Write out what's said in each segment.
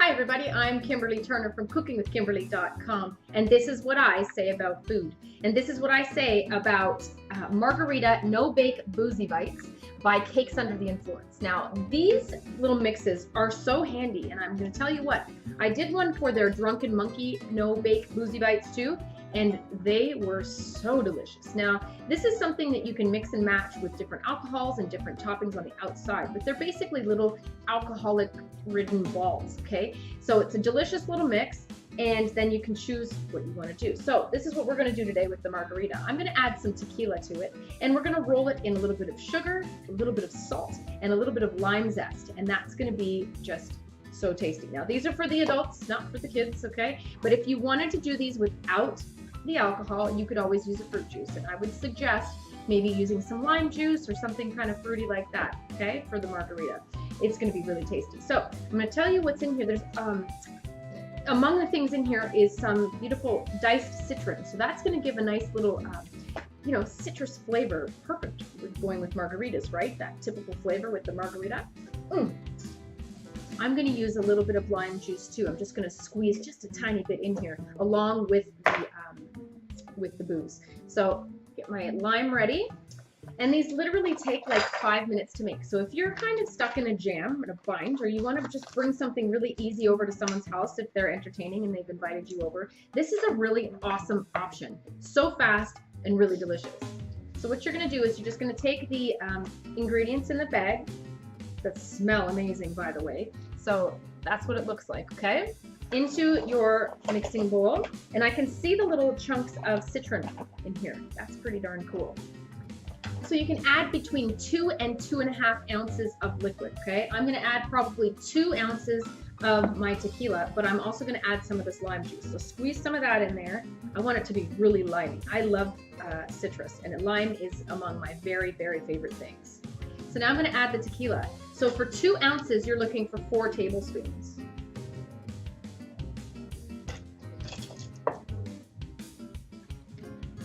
Hi everybody, I'm Kimberly Turner from cookingwithkimberly.com, and this is what I say about food. And this is what I say about Margarita No Bake Boozy Bites by Cakes Under the Influence. Now, these little mixes are so handy, and I'm going to tell you what, I did one for their Drunken Monkey No Bake Boozy Bites too, and they were so delicious. Now, this is something that you can mix and match with different alcohols and different toppings on the outside, but they're basically little alcoholic-ridden balls, okay? So it's a delicious little mix, and then you can choose what you want to do. So this is what we're going to do today with the margarita. I'm going to add some tequila to it, and we're going to roll it in a little bit of sugar, a little bit of salt, and a little bit of lime zest, and that's going to be just so tasty. Now, these are for the adults, not for the kids, okay? But if you wanted to do these without the alcohol, you could always use a fruit juice, and I would suggest maybe using some lime juice or something kind of fruity like that, okay, for the margarita. It's going to be really tasty. So I'm going to tell you what's in here. There's among the things in here is some beautiful diced citron, so that's going to give a nice little citrus flavor, perfect with going with margaritas, right? That typical flavor with the margarita. I'm going to use a little bit of lime juice too. I'm just going to squeeze just a tiny bit in here along with the booze. So get my lime ready. And these literally take like 5 minutes to make. So if you're kind of stuck in a jam, in a bind, or you want to just bring something really easy over to someone's house if they're entertaining and they've invited you over, this is a really awesome option. So fast and really delicious. So what you're going to do is you're just going to take the ingredients in the bag that smell amazing, by the way. So that's what it looks like, okay? Into your mixing bowl. And I can see the little chunks of citron in here. That's pretty darn cool. So you can add between 2 and 2.5 ounces of liquid, okay? I'm gonna add probably 2 ounces of my tequila, but I'm also gonna add some of this lime juice. So squeeze some of that in there. I want it to be really limey. I love citrus, and lime is among my very, very favorite things. So now I'm gonna add the tequila. So for 2 ounces, you're looking for 4 tablespoons.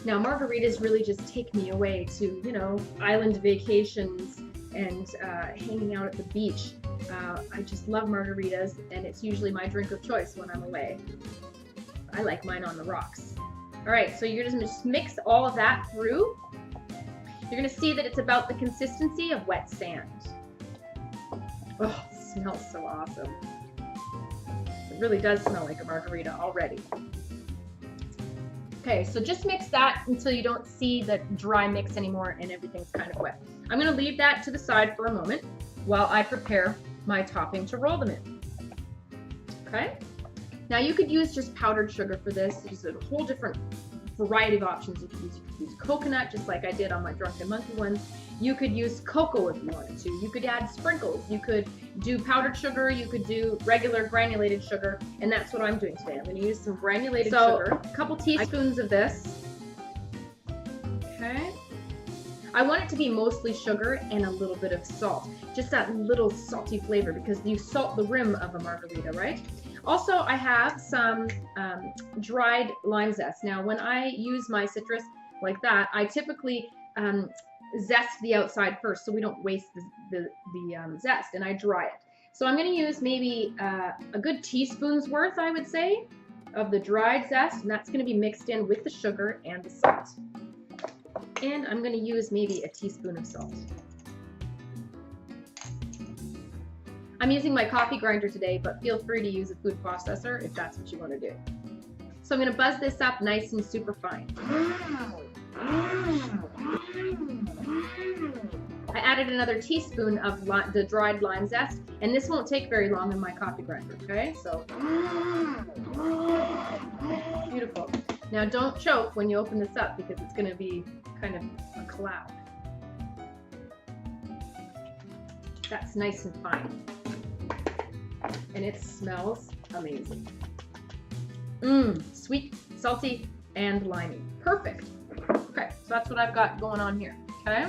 Now, margaritas really just take me away to, island vacations and hanging out at the beach. I just love margaritas, and it's usually my drink of choice when I'm away. I like mine on the rocks. All right, so you're just mix all of that through. You're gonna see that it's about the consistency of wet sand. Oh, it smells so awesome. It really does smell like a margarita already. Okay, so just mix that until you don't see the dry mix anymore and everything's kind of wet. I'm gonna leave that to the side for a moment while I prepare my topping to roll them in. Okay? Now you could use just powdered sugar for this. There's a whole different variety of options. You could use coconut, just like I did on my Drunken Monkey ones. You could use cocoa if you wanted to. You could add sprinkles. You could do powdered sugar. You could do regular granulated sugar. And that's what I'm doing today. I'm going to use some granulated sugar. A couple teaspoons of this. Okay. I want it to be mostly sugar and a little bit of salt. Just that little salty flavor, because you salt the rim of a margarita, right? Also, I have some dried lime zest. Now, when I use my citrus like that, I typically zest the outside first so we don't waste the zest, and I dry it. So I'm going to use maybe a good teaspoon's worth, I would say, of the dried zest, and that's going to be mixed in with the sugar and the salt. And I'm going to use maybe a teaspoon of salt. I'm using my coffee grinder today, but feel free to use a food processor if that's what you want to do. So I'm going to buzz this up nice and super fine. I added another teaspoon of the dried lime zest, and this won't take very long in my coffee grinder, okay? So, beautiful. Now don't choke when you open this up, because it's going to be kind of a cloud. That's nice and fine. And it smells amazing. Sweet, salty, and limey. Perfect. Okay, so that's what I've got going on here, okay?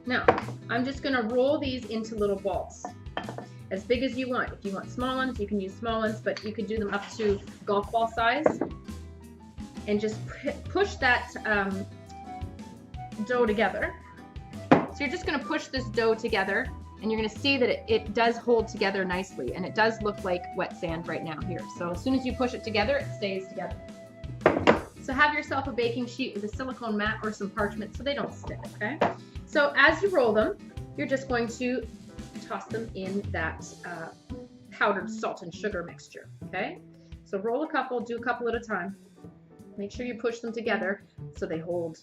Now, I'm just gonna roll these into little balls, as big as you want. If you want small ones, you can use small ones, but you could do them up to golf ball size. And just push that dough together. So you're just gonna push this dough together And you're gonna see that it does hold together nicely, and it does look like wet sand right now here. So as soon as you push it together, it stays together. So have yourself a baking sheet with a silicone mat or some parchment so they don't stick, okay? So as you roll them, you're just going to toss them in that powdered salt and sugar mixture, okay? So roll a couple, do a couple at a time. Make sure you push them together so they hold.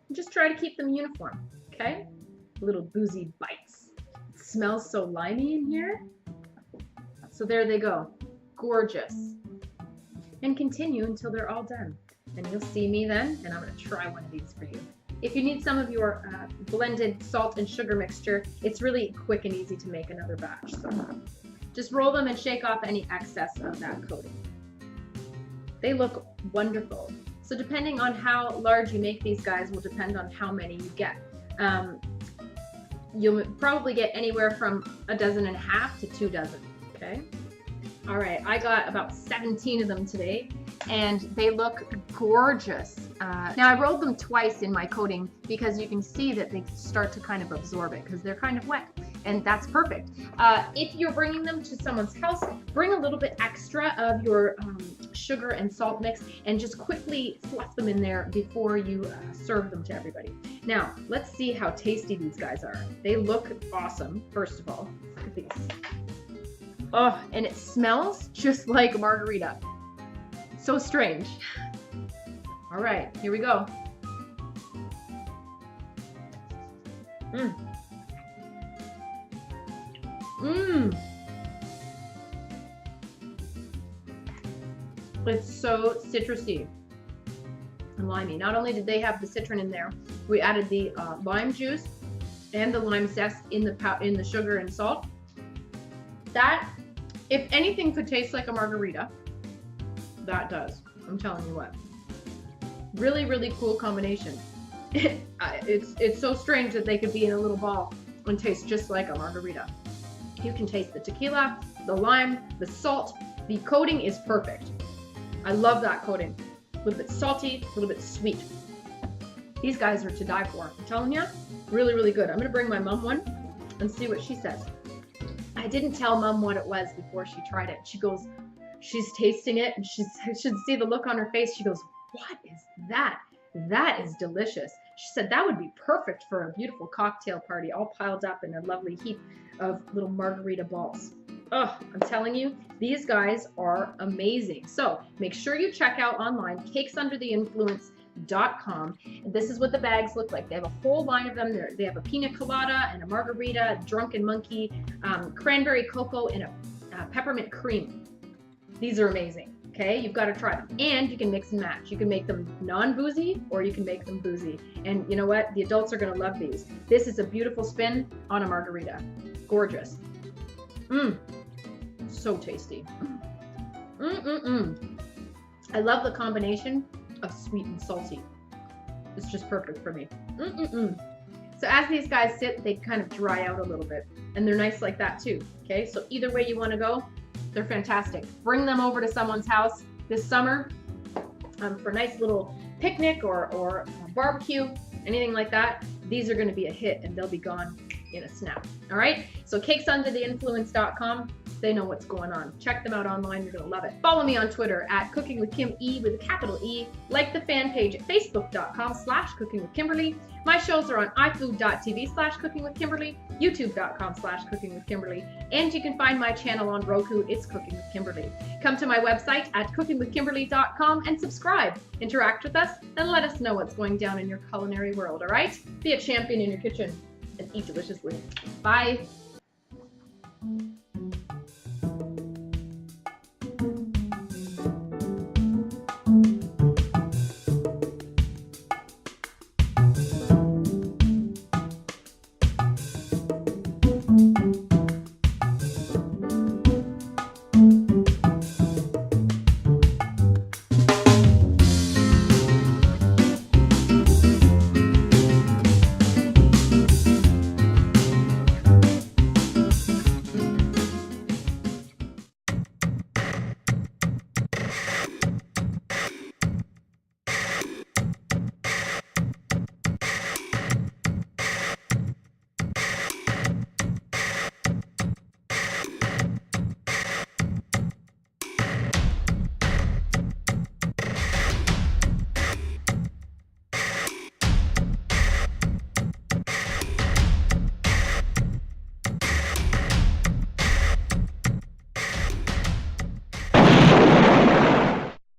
And just try to keep them uniform, okay? Little boozy bites. It smells so limey in here. So there they go, gorgeous. And continue until they're all done. And you'll see me then, and I'm gonna try one of these for you. If you need some of your blended salt and sugar mixture, it's really quick and easy to make another batch. So just roll them and shake off any excess of that coating. They look wonderful. So depending on how large you make these guys will depend on how many you get. You'll probably get anywhere from 1.5 dozen to 2 dozen, okay? All right, I got about 17 of them today, and they look gorgeous. Now I rolled them twice in my coating because you can see that they start to kind of absorb it because they're kind of wet, and that's perfect. If you're bringing them to someone's house, bring a little bit extra of your sugar and salt mix and just quickly fluff them in there before you serve them to everybody. Now, let's see how tasty these guys are. They look awesome, first of all. Look at these. Oh, and it smells just like margarita. So strange. All right, here we go. Mmm. Mmm. It's so citrusy and limey. Not only did they have the citron in there, we added the lime juice and the lime zest in the sugar and salt. That, if anything could taste like a margarita, that does. I'm telling you what. Really, really cool combination. It's so strange that they could be in a little ball and taste just like a margarita. You can taste the tequila, the lime, the salt. The coating is perfect. I love that coating. A little bit salty, a little bit sweet. These guys are to die for. I'm telling you, really, really good. I'm gonna bring my mom one and see what she says. I didn't tell Mom what it was before she tried it. She goes, she's tasting it, and I should see the look on her face. She goes, what is that? That is delicious. She said that would be perfect for a beautiful cocktail party, all piled up in a lovely heap of little margarita balls. Oh, I'm telling you, these guys are amazing. So make sure you check out online, cakesundertheinfluence.com. And this is what the bags look like. They have a whole line of them. They have a pina colada and a margarita, drunken monkey, cranberry cocoa, and a peppermint cream. These are amazing. Okay, you've got to try them. And you can mix and match. You can make them non-boozy or you can make them boozy. And you know what? The adults are going to love these. This is a beautiful spin on a margarita. Gorgeous. Mmm. So tasty. I love the combination of sweet and salty. It's just perfect for me. So as these guys sit, they kind of dry out a little bit. And they're nice like that too. Okay, so either way you want to go, they're fantastic. Bring them over to someone's house this summer for a nice little picnic or a barbecue, anything like that. These are going to be a hit and they'll be gone in a snap. All right, so cakesundertheinfluence.com. They know what's going on. Check them out online. You're going to love it. Follow me on Twitter at Cooking with Kim E with a capital E. Like the fan page at facebook.com/cookingwithkimberly. My shows are on ifood.tv/cookingwithkimberly, youtube.com/cookingwithkimberly, and you can find my channel on Roku. It's Cooking with Kimberly. Come to my website at cookingwithkimberly.com and subscribe. Interact with us and let us know what's going down in your culinary world, all right? Be a champion in your kitchen and eat deliciously. Bye.